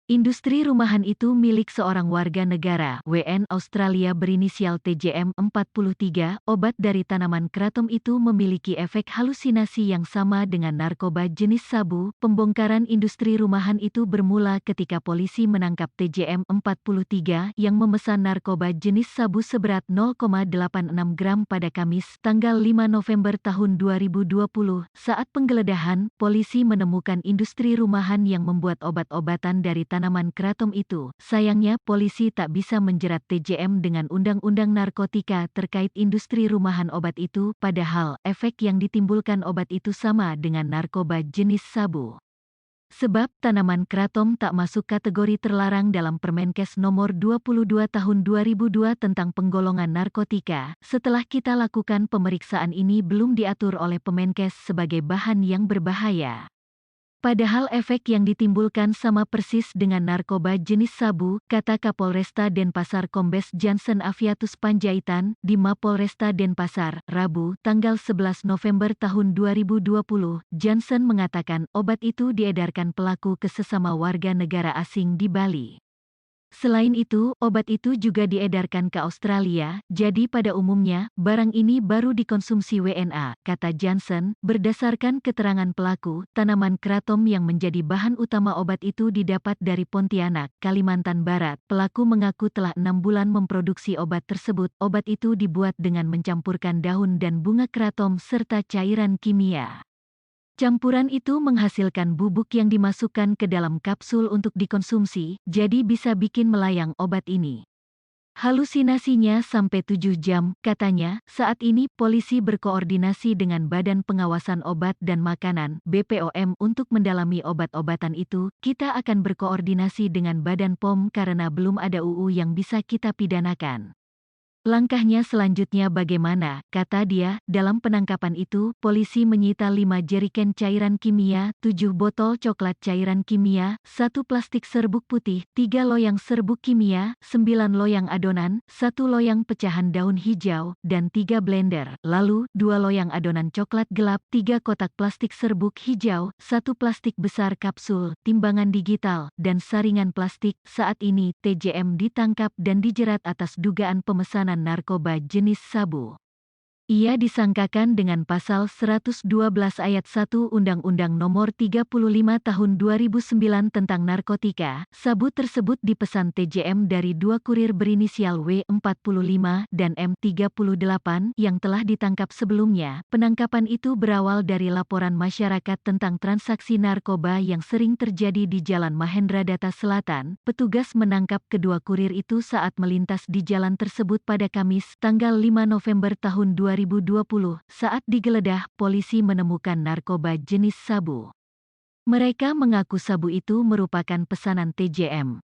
Industri rumahan itu milik seorang warga negara WN Australia berinisial TJM 43. Obat dari tanaman kratom itu memiliki efek halusinasi yang sama dengan narkoba jenis sabu. Pembongkaran industri rumahan itu bermula ketika polisi menangkap TJM 43 yang memesan narkoba jenis sabu seberat 0,86 gram pada Kamis, tanggal 5 November tahun 2020. Saat penggeledahan, polisi menemukan industri rumahan yang membuat obat-obatan dari tanaman kratom itu. Sayangnya, polisi tak bisa menjerat TJM dengan undang-undang narkotika terkait industri rumahan obat itu, padahal efek yang ditimbulkan obat itu sama dengan narkoba jenis sabu. Sebab tanaman kratom tak masuk kategori terlarang dalam Permenkes nomor 22 tahun 2002 tentang penggolongan narkotika. Setelah kita lakukan pemeriksaan ini belum diatur oleh Permenkes sebagai bahan yang berbahaya. Padahal efek yang ditimbulkan sama persis dengan narkoba jenis sabu, kata Kapolresta Denpasar Kombes Jansen Aviatus Panjaitan, di Mapolresta Denpasar, Rabu, tanggal 11 November tahun 2020. Jansen mengatakan obat itu diedarkan pelaku ke sesama warga negara asing di Bali. Selain itu, obat itu juga diedarkan ke Australia, jadi pada umumnya, barang ini baru dikonsumsi WNA, kata Jansen. Berdasarkan keterangan pelaku, tanaman kratom yang menjadi bahan utama obat itu didapat dari Pontianak, Kalimantan Barat. Pelaku mengaku telah 6 bulan memproduksi obat tersebut. Obat itu dibuat dengan mencampurkan daun dan bunga kratom serta cairan kimia. Campuran itu menghasilkan bubuk yang dimasukkan ke dalam kapsul untuk dikonsumsi, jadi bisa bikin melayang obat ini. Halusinasinya sampai 7 jam, katanya. Saat ini polisi berkoordinasi dengan Badan Pengawasan Obat dan Makanan (BPOM) untuk mendalami obat-obatan itu. Kita akan berkoordinasi dengan Badan POM karena belum ada UU yang bisa kita pidanakan. Langkahnya selanjutnya bagaimana, kata dia. Dalam penangkapan itu, polisi menyita 5 jeriken cairan kimia, 7 botol coklat cairan kimia, 1 plastik serbuk putih, 3 loyang serbuk kimia, 9 loyang adonan, 1 loyang pecahan daun hijau, dan 3 blender. Lalu, 2 loyang adonan coklat gelap, 3 kotak plastik serbuk hijau, 1 plastik besar kapsul, timbangan digital, dan saringan plastik. Saat ini, TJM ditangkap dan dijerat atas dugaan pemesanan narkoba jenis sabu. Ia disangkakan dengan pasal 112 ayat 1 Undang-Undang Nomor 35 Tahun 2009 tentang narkotika. Sabu tersebut dipesan TJM dari 2 kurir berinisial W45 dan M38 yang telah ditangkap sebelumnya. Penangkapan itu berawal dari laporan masyarakat tentang transaksi narkoba yang sering terjadi di Jalan Mahendradatta Selatan. Petugas menangkap kedua kurir itu saat melintas di jalan tersebut pada Kamis, tanggal 5 November tahun 2020. Saat digeledah, polisi menemukan narkoba jenis sabu. Mereka mengaku sabu itu merupakan pesanan TJM.